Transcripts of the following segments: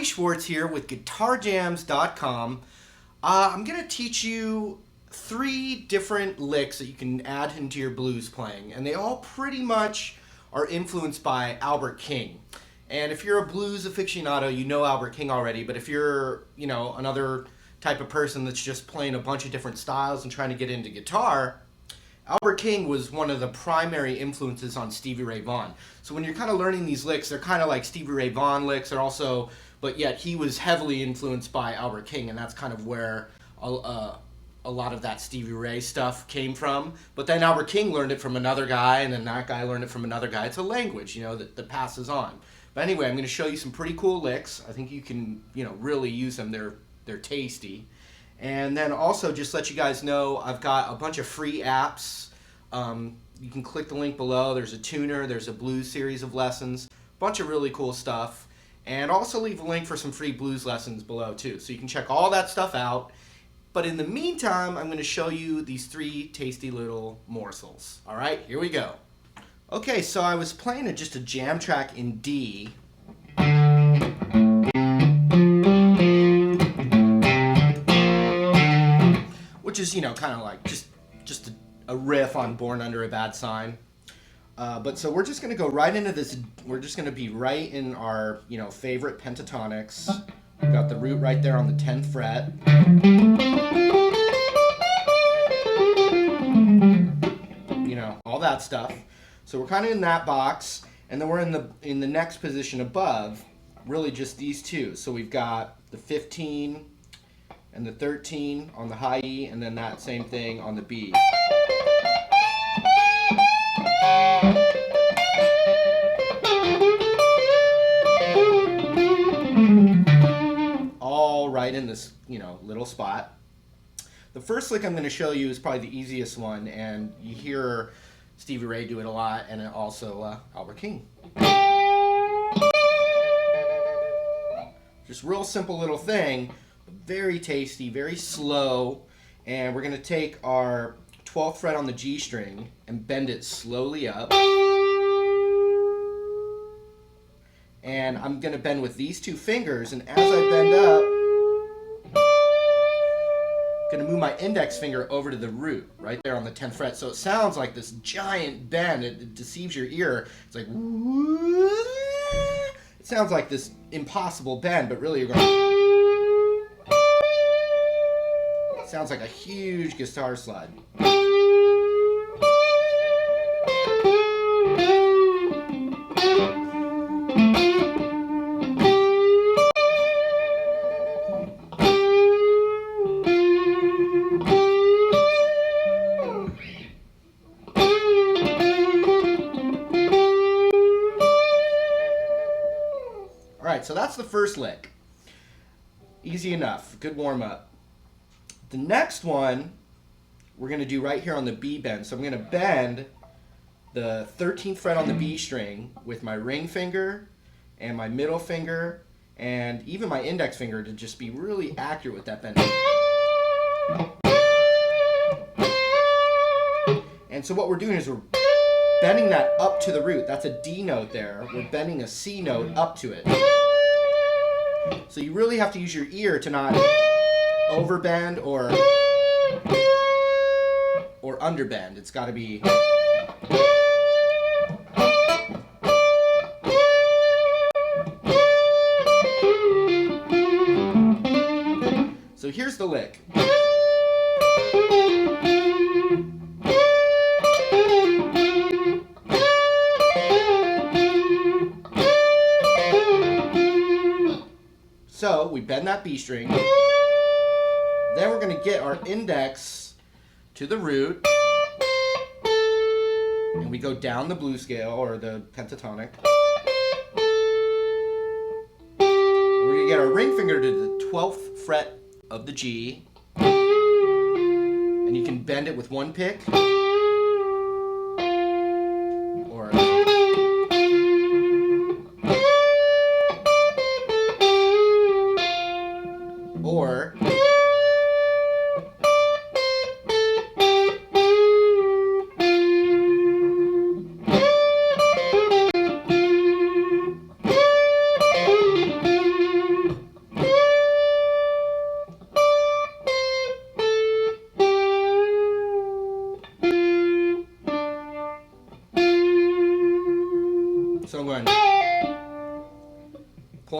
Schwartz here with GuitarJams.com. I'm going to teach you 3 different licks that you can add into your blues playing, and they all pretty much are influenced by Albert King. And if you're a blues aficionado, you know Albert King already, but if you're, another type of person that's just playing a bunch of different styles and trying to get into guitar, Albert King was one of the primary influences on Stevie Ray Vaughan. So when you're kind of learning these licks, they're kind of like Stevie Ray Vaughan licks, but yet he was heavily influenced by Albert King, and that's kind of where a lot of that Stevie Ray stuff came from. But then Albert King learned it from another guy, and then that guy learned it from another guy. It's a language, that passes on. But anyway, I'm going to show you some pretty cool licks. I think you can, really use them. They're tasty. And then also, just let you guys know, I've got a bunch of free apps. You can click the link below. There's a tuner, there's a blues series of lessons, a bunch of really cool stuff. And also leave a link for some free blues lessons below too. So you can check all that stuff out. But in the meantime, I'm going to show you these 3 tasty little morsels. All right, here we go. Okay, so I was playing just a jam track in D. Which is, kind of like just a riff on Born Under a Bad Sign. So we're just going to go right into this. We're just going to be right in our, favorite pentatonics. We've got the root right there on the 10th fret. All that stuff. So we're kind of in that box, and then we're in the next position above, really just these 2. So we've got the 15 and the 13 on the high E, and then that same thing on the B. All right in this, little spot. The first lick I'm going to show you is probably the easiest one, and you hear Stevie Ray do it a lot, and also Albert King. Just real simple little thing, very tasty, very slow, and we're going to take our 12th fret on the G string and bend it slowly up. And I'm going to bend with these 2 fingers, and as I bend up, I'm going to move my index finger over to the root, right there on the 10th fret. So it sounds like this giant bend. It deceives your ear. It's like, it sounds like this impossible bend, but really you're going, it sounds like a huge guitar slide. Alright, so that's the first lick. Easy enough. Good warm-up. The next one we're going to do right here on the B bend. So I'm going to bend the 13th fret on the B string with my ring finger and my middle finger and even my index finger to just be really accurate with that bend. And so what we're doing is we're bending that up to the root. That's a D note there. We're bending a C note up to it. So you really have to use your ear to not overbend or underbend. It's got to be. So here's the lick. So we bend that B string, then we're going to get our index to the root, and we go down the blues scale, or the pentatonic. We're going to get our ring finger to the 12th fret of the G, and you can bend it with one pick, or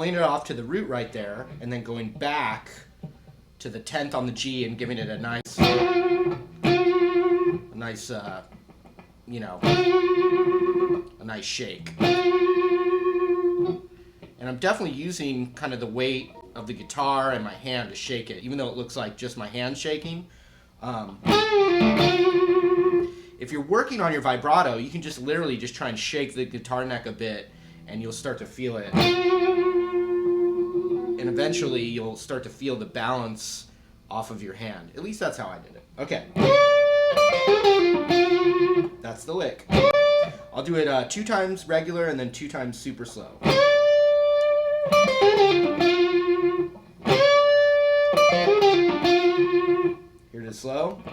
playing it off to the root right there, and then going back to the 10th on the G and giving it a nice, you know, a nice shake. And I'm definitely using kind of the weight of the guitar and my hand to shake it, even though it looks like just my hand shaking. If you're working on your vibrato, you can just literally just try and shake the guitar neck a bit, and you'll start to feel it. And eventually, you'll start to feel the balance off of your hand. At least that's how I did it. Okay. That's the lick. I'll do it 2 times regular and then 2 times super slow. Here it is slow.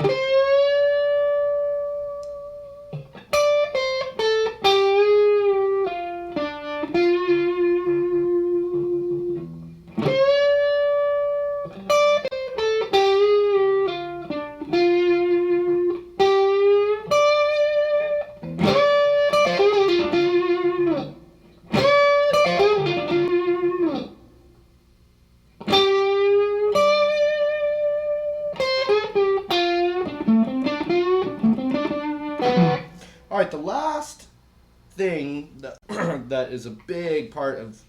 All right, the last thing that, that is a big part of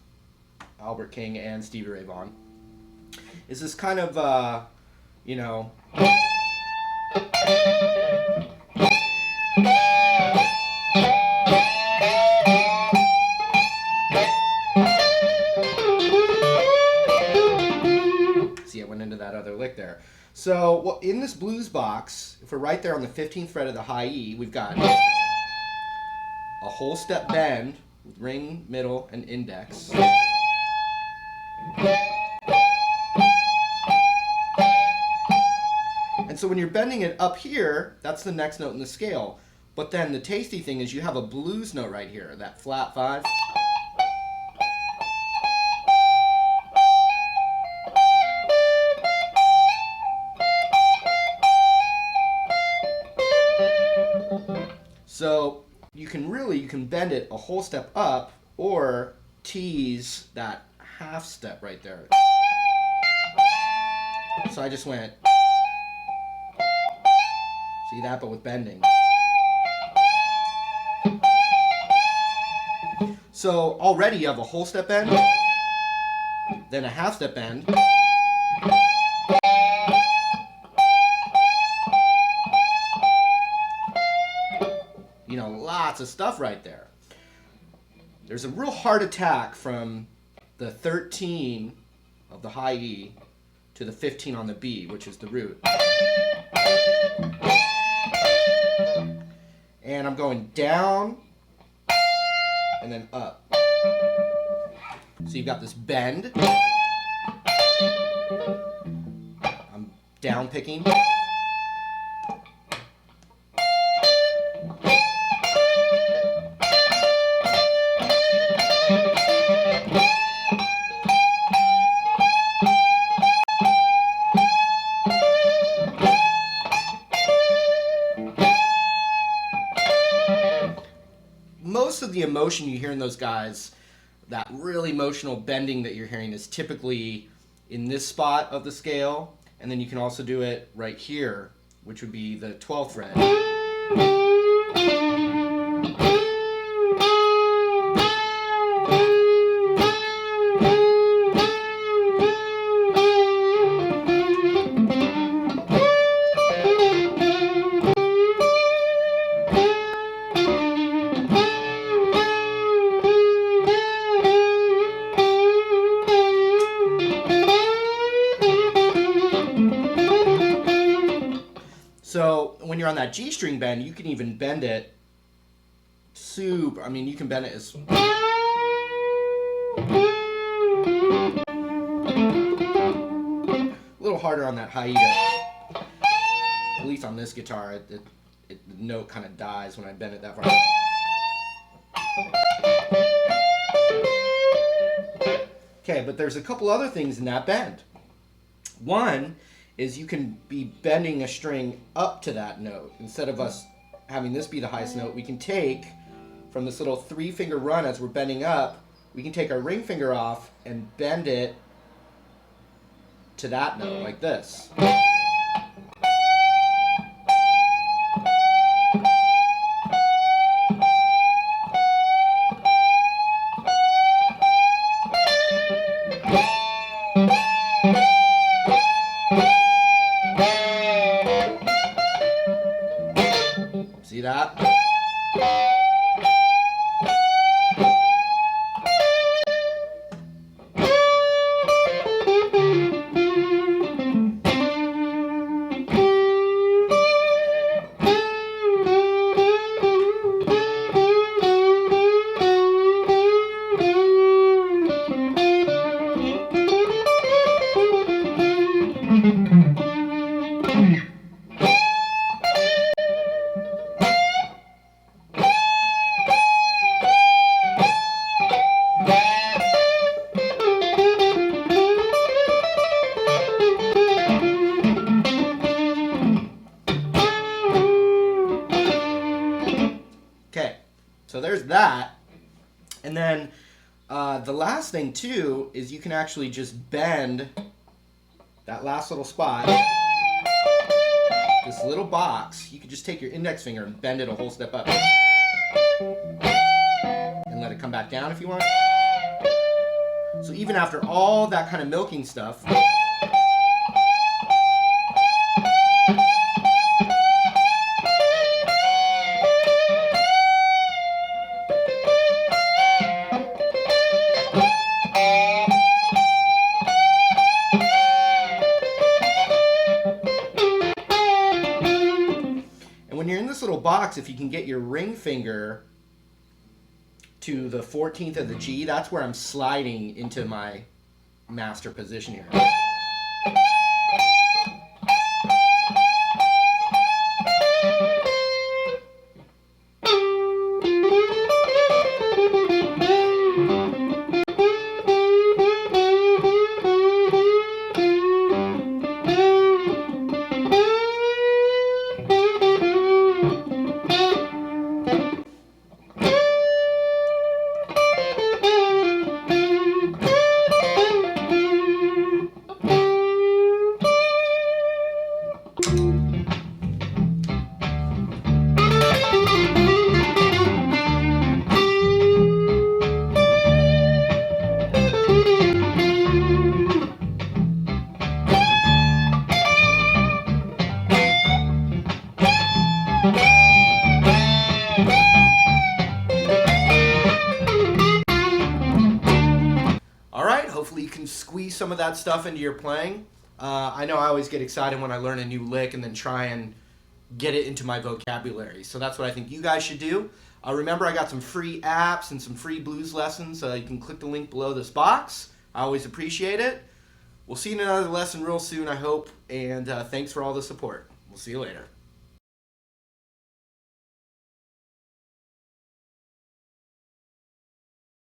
Albert King and Stevie Ray Vaughan is this kind of, you know, see, I went into that other lick there. So well, in this blues box, if we're right there on the 15th fret of the high E, we've got a whole step bend with ring, middle, and index. And so when you're bending it up here, that's the next note in the scale. But then the tasty thing is you have a blues note right here, that flat 5. So you can bend it a whole step up or tease that half step right there. So I just went, see that, but with bending. So already you have a whole step bend, then a half step bend, you know, lots of stuff right there. There's a real hard attack from the 13 of the high E to the 15 on the B, which is the root. And I'm going down and then up. So you've got this bend. I'm down picking. Most of the emotion you hear in those guys, that really emotional bending that you're hearing, is typically in this spot of the scale, and then you can also do it right here, which would be the 12th fret. So when you're on that G string bend, you can even bend it super. I mean, you can bend it as a little harder on that high E. At least on this guitar, the note kind of dies when I bend it that far. Okay, but there's a couple other things in that bend. One is you can be bending a string up to that note. Instead of us having this be the highest note, we can take from this little 3-finger run as we're bending up, we can take our ring finger off and bend it to that note, like this. See that? Okay, so there's that. And then the last thing too is you can actually just bend that last little spot, this little box. You can just take your index finger and bend it a whole step up. And let it come back down if you want. So even after all that kind of milking stuff, when you're in this little box, if you can get your ring finger to the 14th of the G, that's where I'm sliding into my master position here. Alright, hopefully you can squeeze some of that stuff into your playing. I know I always get excited when I learn a new lick and then try and get it into my vocabulary. So that's what I think you guys should do. Remember, I got some free apps and some free blues lessons. You can click the link below this box. I always appreciate it. We'll see you in another lesson real soon, I hope. And thanks for all the support. We'll see you later.